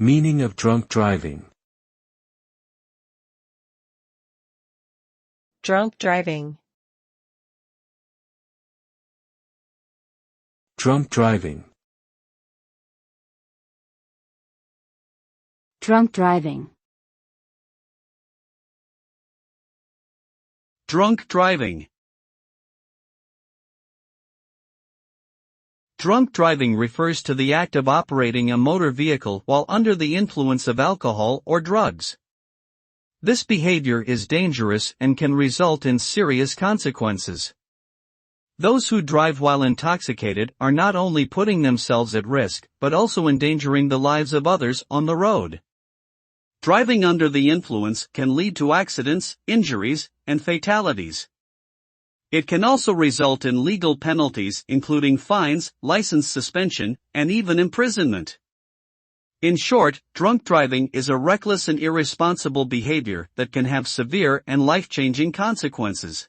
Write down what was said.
Meaning of drunk driving. Drunk driving. Drunk driving. Drunk driving. Drunk driving. Drunk driving refers to the act of operating a motor vehicle while under the influence of alcohol or drugs. This behavior is dangerous and can result in serious consequences. Those who drive while intoxicated are not only putting themselves at risk, but also endangering the lives of others on the road. Driving under the influence can lead to accidents, injuries, and fatalities. It can also result in legal penalties including fines, license suspension, and even imprisonment. In short, drunk driving is a reckless and irresponsible behavior that can have severe and life-changing consequences.